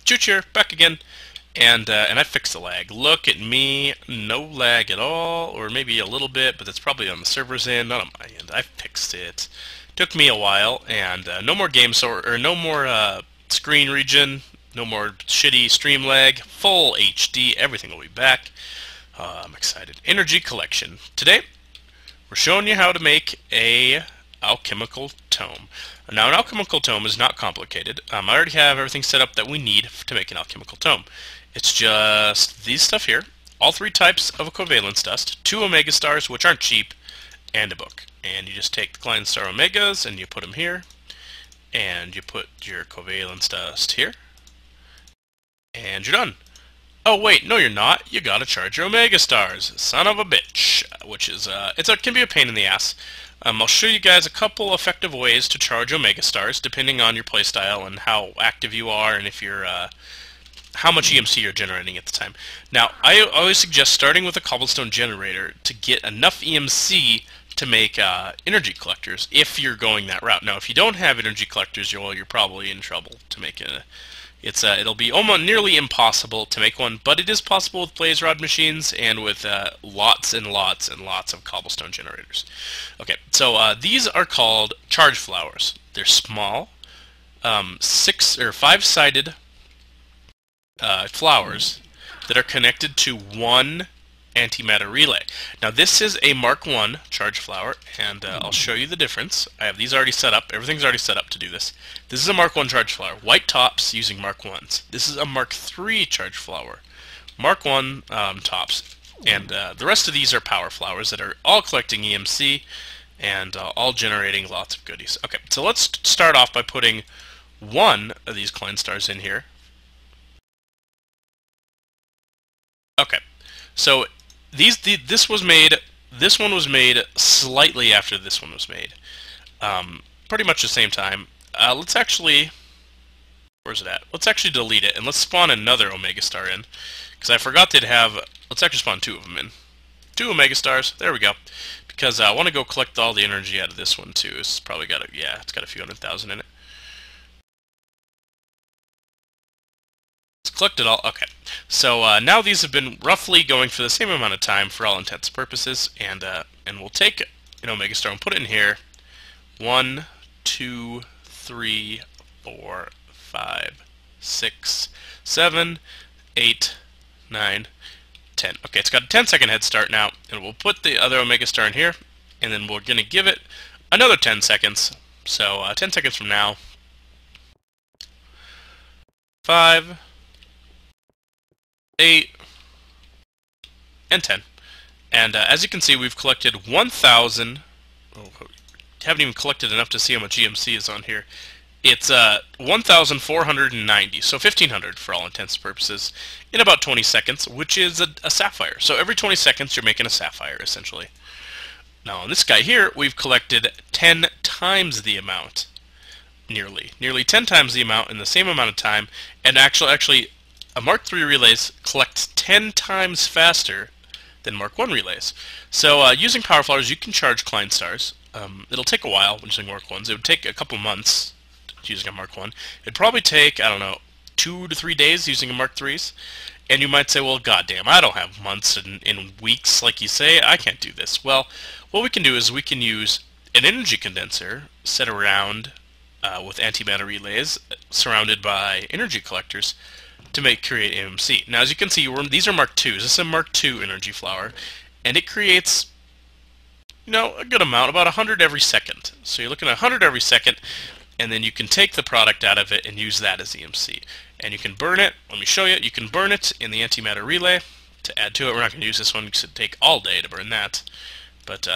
Chooch here, back again, and I fixed the lag. Look at me, no lag at all, or maybe a little bit, but that's probably on the server's end, not on my end. I fixed it. Took me a while, and no more no more screen region, no more shitty stream lag, full HD, everything will be back. I'm excited. Energy collection. Today, we're showing you how to make a Alchemical Tome. Now, an Alchemical Tome is not complicated. I already have everything set up that we need to make an Alchemical Tome. It's just these stuff here, all three types of a covalence dust, 2 Omega Stars, which aren't cheap, and a book. And you just take the Klein Star Omegas, and you put them here, and you put your covalence dust here, and you're done. Oh wait, no you're not. You gotta charge your Omega Stars. Son of a bitch. Which is, can be a pain in the ass. I'll show you guys a couple effective ways to charge Omega Stars, depending on your playstyle and how active you are, and if you're, how much EMC you're generating at the time. Now, I always suggest starting with a cobblestone generator to get enough EMC to make energy collectors, if you're going that route. Now, if you don't have energy collectors, you're probably in trouble to make a... it'll be almost nearly impossible to make one, but it is possible with blaze rod machines and with lots and lots and lots of cobblestone generators. Okay, so these are called charge flowers. They're small, 6 or 5-sided flowers that are connected to one Antimatter Relay. Now this is a Mark 1 charge flower, and I'll show you the difference. I have these already set up. Everything's already set up to do this. This is a Mark 1 charge flower. White tops using Mark 1s. This is a Mark 3 charge flower. Mark 1 tops. And the rest of these are power flowers that are all collecting EMC and all generating lots of goodies. Okay, so let's start off by putting one of these Klein Stars in here. Okay, so this one was made slightly after this one was made. Pretty much the same time. Let's actually... Where's it at? Let's actually delete it, and let's spawn another Omega Star in. Because I forgot they'd have... Let's actually spawn 2 of them in. 2 Omega Stars. There we go. Because I want to go collect all the energy out of this one, too. It's probably got it's got a few 100,000 in it. Collect it all. Okay, so now these have been roughly going for the same amount of time for all intents and purposes, and we'll take an Omega Star and put it in here. 1, 2, 3, 4, 5, 6, 7, 8, 9, 10. Okay, it's got a 10-second head start now, and we'll put the other Omega Star in here, and then we're going to give it another 10 seconds. So 10 seconds from now, 5, 8, and 10. And as you can see, we've collected 1,000... Oh, haven't even collected enough to see how much EMC is on here. It's 1,490, so 1,500 for all intents and purposes, in about 20 seconds, which is a sapphire. So every 20 seconds, you're making a sapphire, essentially. Now, on this guy here, we've collected 10 times the amount. Nearly 10 times the amount in the same amount of time, and actually a Mark III relays collects 10 times faster than Mark I relays. So using power flowers, you can charge Klein Stars. It'll take a while when using Mark Is. It would take a couple months using a Mark I. It'd probably take, I don't know, 2 to 3 days using a Mark IIIs. And you might say, well, goddamn, I don't have months and weeks like you say. I can't do this. Well, what we can do is we can use an energy condenser set around with antimatter relays surrounded by energy collectors to create EMC. Now, as you can see, these are Mark IIs. This is a Mark II energy flower, and it creates, a good amount, about 100 every second. So you're looking at 100 every second, and then you can take the product out of it and use that as EMC. And you can burn it. Let me show you. You can burn it in the Antimatter Relay to add to it. We're not going to use this one because it'd take all day to burn that. But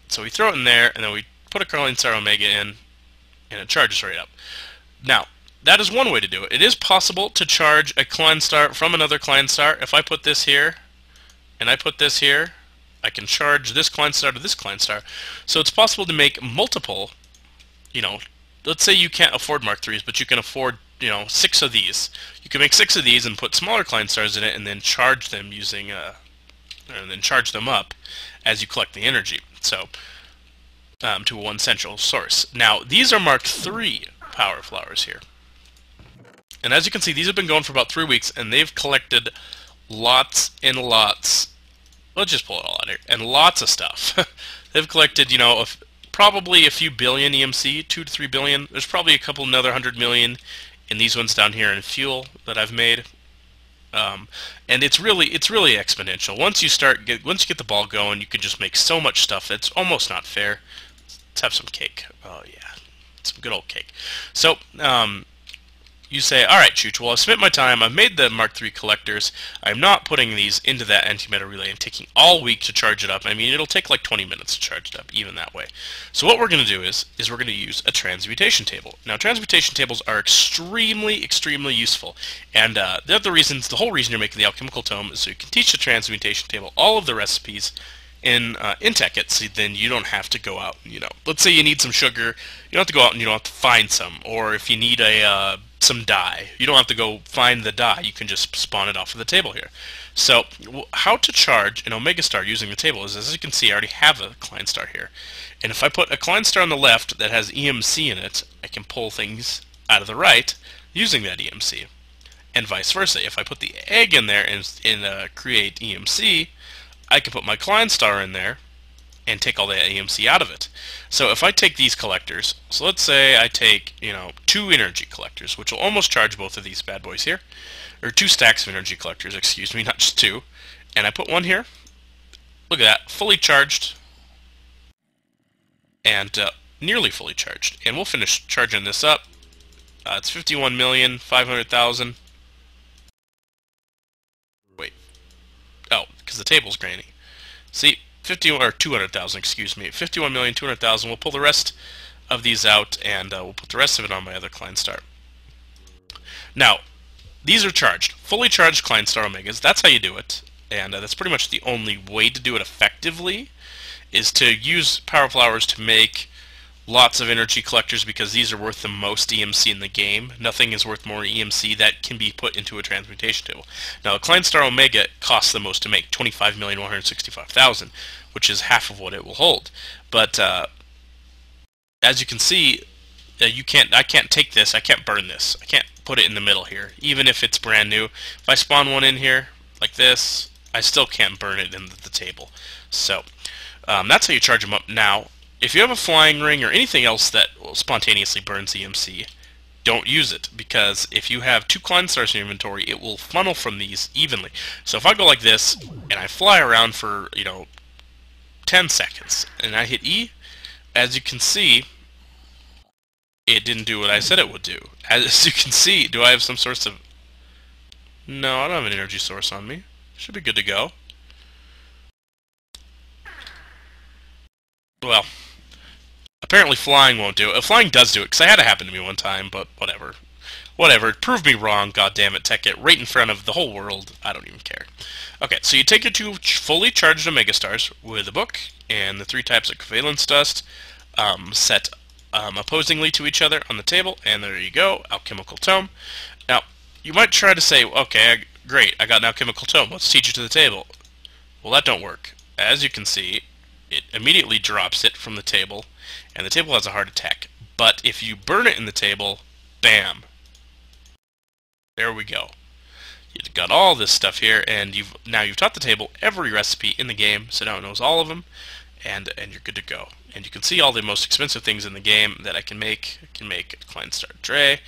so we throw it in there, and then we put a Klein Star Omega in, and it charges right up. Now, that is one way to do it. It is possible to charge a Klein Star from another Klein Star. If I put this here, and I put this here, I can charge this Klein Star to this Klein Star. So it's possible to make multiple, let's say you can't afford Mark IIIs, but you can afford, 6 of these. You can make 6 of these and put smaller Klein Stars in it and then charge them using, and then charge them up as you collect the energy. So, to one central source. Now, these are Mark III power flowers here. And as you can see, these have been going for about 3 weeks, and they've collected lots and lots. Let's just pull it all out here. And lots of stuff. They've collected, you know, probably a few billion EMC, 2 to 3 billion. There's probably a couple another 100 million in these ones down here in fuel that I've made. And it's really exponential. Once you get the ball going, you can just make so much stuff that's almost not fair. Let's have some cake. Oh yeah, some good old cake. So you say, all right, Chooch, well, I've spent my time. I've made the Mark III collectors. I'm not putting these into that Antimatter Relay and taking all week to charge it up. I mean, it'll take like 20 minutes to charge it up, even that way. So what we're going to do is we're going to use a Transmutation Table. Now, Transmutation Tables are extremely useful. And the whole reason you're making the Alchemical Tome is so you can teach the Transmutation Table all of the recipes in Tekkit, so then you don't have to go out, you know, let's say you need some sugar, you don't have to go out and you don't have to find some, or if you need some dye, you don't have to go find the dye, you can just spawn it off of the table here. So how to charge an Omega Star using the table is, as you can see, I already have a Klein Star here, and if I put a Klein Star on the left that has EMC in it, I can pull things out of the right using that EMC, and vice versa. If I put the egg in there and create EMC, I can put my Klein Star in there and take all the EMC out of it. So if I take these collectors, so let's say I take, you know, 2 energy collectors, which will almost charge both of these bad boys here, or 2 stacks of energy collectors, excuse me, not just 2, and I put one here. Look at that, fully charged, and nearly fully charged. And we'll finish charging this up. It's 51,500,000. Wait. Oh, because the table's grainy. See, 200,000, excuse me, 51,200,000. We'll pull the rest of these out, and we'll put the rest of it on my other Klein Star. Now, these are charged, fully charged Klein Star Omegas. That's how you do it, and that's pretty much the only way to do it effectively, is to use Power Flowers to make lots of energy collectors, because these are worth the most EMC in the game. Nothing is worth more EMC that can be put into a Transmutation Table. Now, a Klein Star Omega costs the most to make, 25,165,000, which is half of what it will hold. But as you can see, I can't take this, I can't burn this, I can't put it in the middle here, even if it's brand new. If I spawn one in here like this, I still can't burn it in the table. So that's how you charge them up. Now, if you have a flying ring or anything else that spontaneously burns EMC, don't use it, because if you have 2 Klein Stars in your inventory, it will funnel from these evenly. So if I go like this, and I fly around for, you know, 10 seconds, and I hit E, as you can see, it didn't do what I said it would do. As you can see, do I have some source of... No, I don't have an energy source on me. Should be good to go. Well, apparently flying won't do it. Flying does do it, because I had it happen to me one time, but whatever. Whatever, prove me wrong, goddammit, Tekkit, right in front of the whole world. I don't even care. Okay, so you take your 2 fully charged Omega Stars with a book, and the 3 types of covalence dust, set opposingly to each other on the table, and there you go, Alchemical Tome. Now, you might try to say, okay, great, I got an Alchemical Tome, let's teach it to the table. Well, that don't work. As you can see, it immediately drops it from the table, and the table has a heart attack. But if you burn it in the table, bam. There we go. You've got all this stuff here, and you've taught the table every recipe in the game, so now it knows all of them, and you're good to go. And you can see all the most expensive things in the game that I can make. I can make a Klein Star Dre.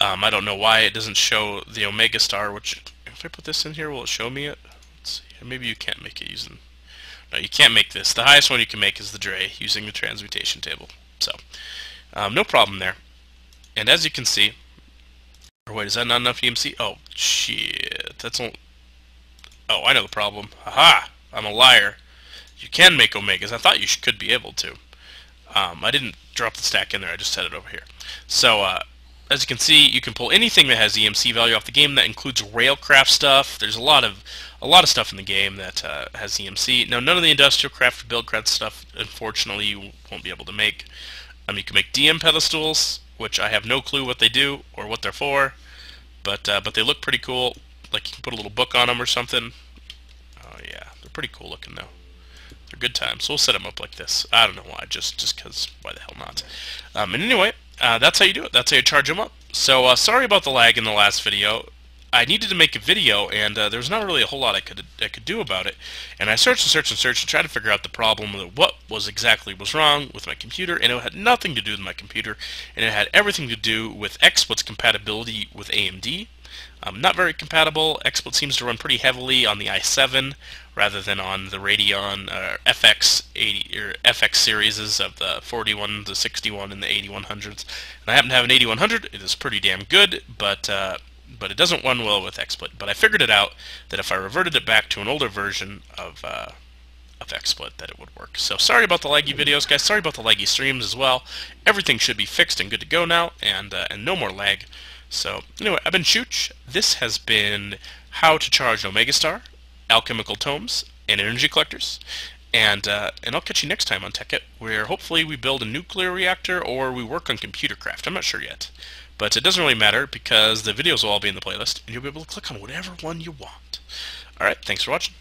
I don't know why it doesn't show the Omega Star, which, if I put this in here, will it show me it? Let's see. Maybe you can't make it using... No, you can't make this. The highest one you can make is the Dre, using the Transmutation Table. So, no problem there. And as you can see... Or wait, is that not enough EMC? Oh, shit. That's all... Oh, I know the problem. Haha! I'm a liar. You can make Omegas. I thought you could be able to. I didn't drop the stack in there, I just set it over here. So, as you can see, you can pull anything that has EMC value off the game. That includes railcraft stuff. There's a lot of stuff in the game that has EMC. Now, none of the industrial craft, buildcraft stuff, unfortunately, you won't be able to make. You can make DM pedestals, which I have no clue what they do or what they're for, but they look pretty cool. Like you can put a little book on them or something. Oh yeah, they're pretty cool looking though. They're good times. So we'll set them up like this. I don't know why, just because. Why the hell not? And anyway, that's how you do it. That's how you charge them up. So sorry about the lag in the last video. I needed to make a video, and there's not really a whole lot I could do about it. And I searched and searched and searched to try to figure out the problem, what was wrong with my computer, and it had nothing to do with my computer, and it had everything to do with XSplit's compatibility with AMD. Not very compatible. XSplit seems to run pretty heavily on the i7 rather than on the Radeon FX 80 or FX series of the 41, the 61, and the 8100s. And I happen to have an 8100. It is pretty damn good, but it doesn't run well with XSplit. But I figured it out that if I reverted it back to an older version of XSplit, that it would work. So sorry about the laggy videos, guys. Sorry about the laggy streams as well. Everything should be fixed and good to go now, and no more lag. So anyway, I've been Chooch. This has been How to Charge an Omega Star, Alchemical Tomes, and Energy Collectors. And I'll catch you next time on Tekkit, where hopefully we build a nuclear reactor or we work on computer craft. I'm not sure yet. But it doesn't really matter because the videos will all be in the playlist, and you'll be able to click on whatever one you want. Alright, thanks for watching.